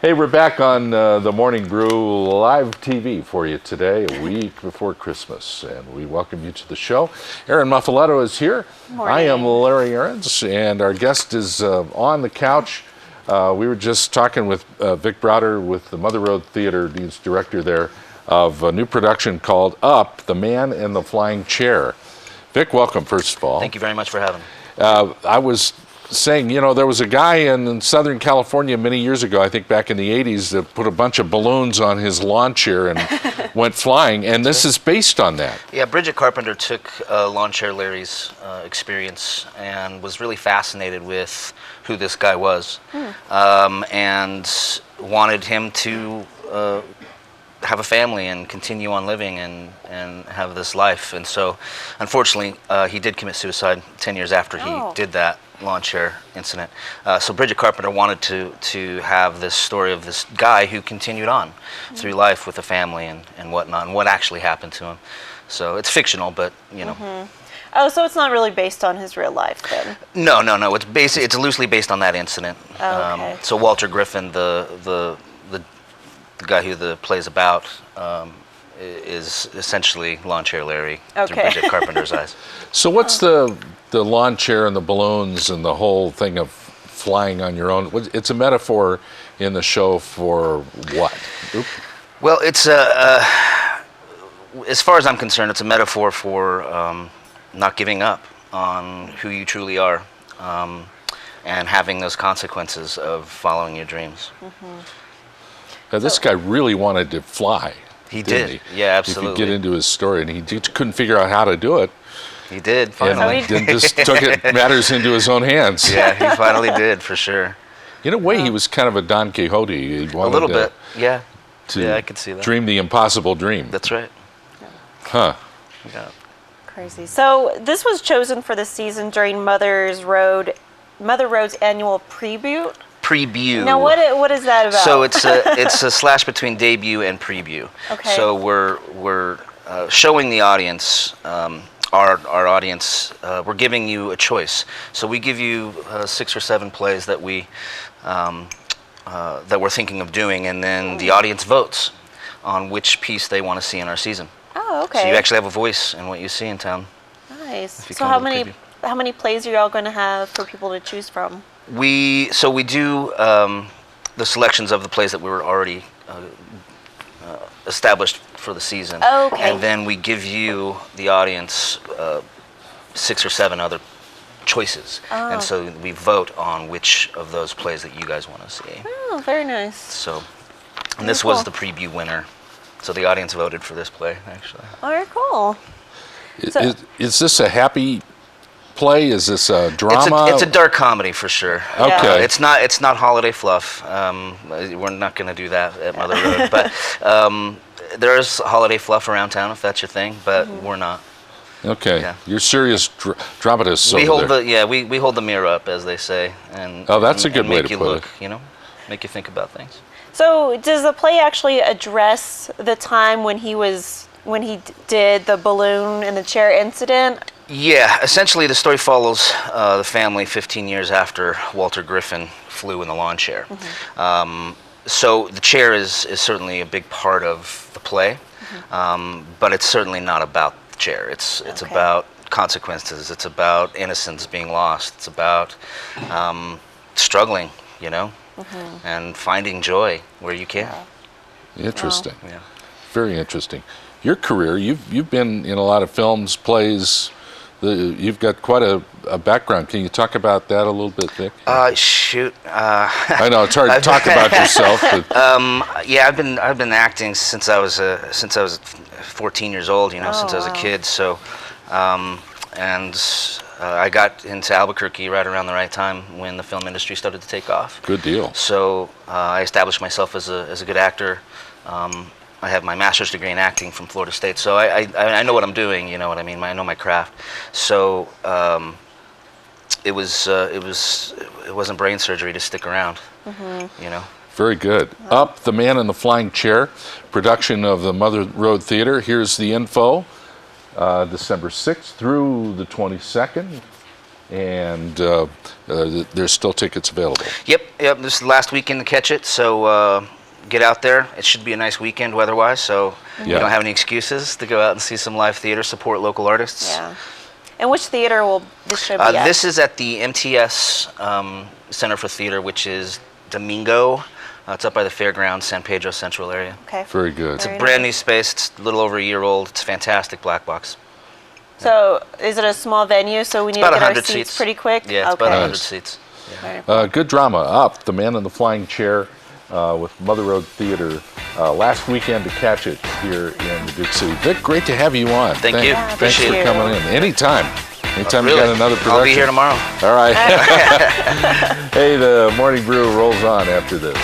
Hey, we're back on the Morning Brew live TV for you today, a week before Christmas, and we welcome you to the show. Aaron Muffaletto is here. Morning. I am Larry Aarons, and our guest is on the couch. We were just talking with Vic Browder with the Mother Road Theater, he's director there, of a new production called Up, The Man in the Flying Chair. Vic, welcome, first of all. Thank you very much for having me. I was saying, you know, there was a guy in Southern California many years ago, I think back in the 80s, that put a bunch of balloons on his lawn chair and went flying, and this is based on that. Yeah, Bridget Carpenter took Lawn Chair Larry's experience and was really fascinated with who this guy was, and wanted him to have a family and continue on living and have this life. And so, unfortunately, he did commit suicide 10 years after he did that lawn chair incident. So Bridget Carpenter wanted to have this story of this guy who continued on through life with a family and whatnot, and what actually happened to him. So it's fictional, but you know. Oh, so it's not really based on his real life then? No. It's loosely based on that incident. Oh, okay. So Walter Griffin, the guy who the play's about, is essentially Lawn Chair Larry through Bridget Carpenter's eyes. So what's the lawn chair and the balloons and the whole thing of flying on your own? It's a metaphor in the show for what? Well, it's as far as I'm concerned, it's a metaphor for not giving up on who you truly are, and having those consequences of following your dreams. Now, this guy really wanted to fly. He did. Yeah, absolutely. You could get into his story, and he couldn't figure out how to do it. He did, finally. And then just took matters into his own hands. Yeah, he finally did, for sure. In a way, he was kind of a Don Quixote. He wanted a little bit, yeah. Yeah, I could see that. Dream the impossible dream. That's right. Huh. Yeah. Crazy. So this was chosen for the season during Mother Road's annual preview. Preview. Now, what is that about? So it's a slash between debut and preview. Okay. So we're showing the audience, our audience, we're giving you a choice. So we give you 6 or 7 plays that we're thinking of doing, and then the audience votes on which piece they want to see in our season. Oh, okay. So you actually have a voice in what you see in town. Nice. So how many plays are y'all going to have for people to choose from? We do the selections of the plays that we were already established for the season. Oh, okay. And then we give you, the audience, 6 or 7 other choices. Oh. And so we vote on which of those plays that you guys want to see. Oh, very nice. So, and this was the preview winner. So the audience voted for this play, actually. Very cool. Is this a happy play? Is this a drama? It's a dark comedy for sure. Okay. It's not holiday fluff. We're not going to do that at Mother Road. But there's holiday fluff around town if that's your thing. But we're not. Okay. Yeah. You're serious dramatists. We over hold there. we hold the mirror up, as they say, and that's a good way to make you put look. it. You know, make you think about things. So does the play actually address the time when he did the balloon and the chair incident? Yeah, essentially the story follows the family 15 years after Walter Griffin flew in the lawn chair. So the chair is certainly a big part of the play, but it's certainly not about the chair. It's about consequences. It's about innocence being lost. It's about struggling, you know, and finding joy where you can. Interesting. Wow. Yeah. Very interesting. Your career, you've been in a lot of films, plays. You've got quite a background. Can you talk about that a little bit, Vic? Shoot. I know it's hard to talk about yourself. But yeah, I've been acting since I was 14 years old. You know, since I was a kid. So, I got into Albuquerque right around the right time when the film industry started to take off. Good deal. So I established myself as a good actor. I have my master's degree in acting from Florida State, so I know what I'm doing. You know what I mean? I know my craft. So it wasn't brain surgery to stick around. You know. Very good. Up, The Man in the Flying Chair, production of the Mother Road Theater. Here's the info. December 6th through the 22nd. and there's still tickets available. Yep. This is the last weekend to catch it, so get out there. It should be a nice weekend weather-wise, so you don't have any excuses to go out and see some live theater, support local artists. Yeah. And which theater will this show be at? This is at the MTS Center for Theater, which is Domingo. It's up by the fairgrounds, San Pedro Central area. Okay. Very good. It's a brand new space. It's a little over a year old. It's a fantastic black box. So is it a small venue, so we need to about get our 100 seats seats. pretty quick? Yeah, it's okay. about 100 Nice. seats. Very cool. Good drama. Up, The Man in the Flying Chair with Mother Road Theater. Last weekend to catch it here in the big city. Vic, great to have you on. Thank you. Yeah, Thanks Appreciate for it. coming in. Anytime. Anytime Really? you got another production. I'll be here tomorrow. All right. Hey, the Morning Brew rolls on after this.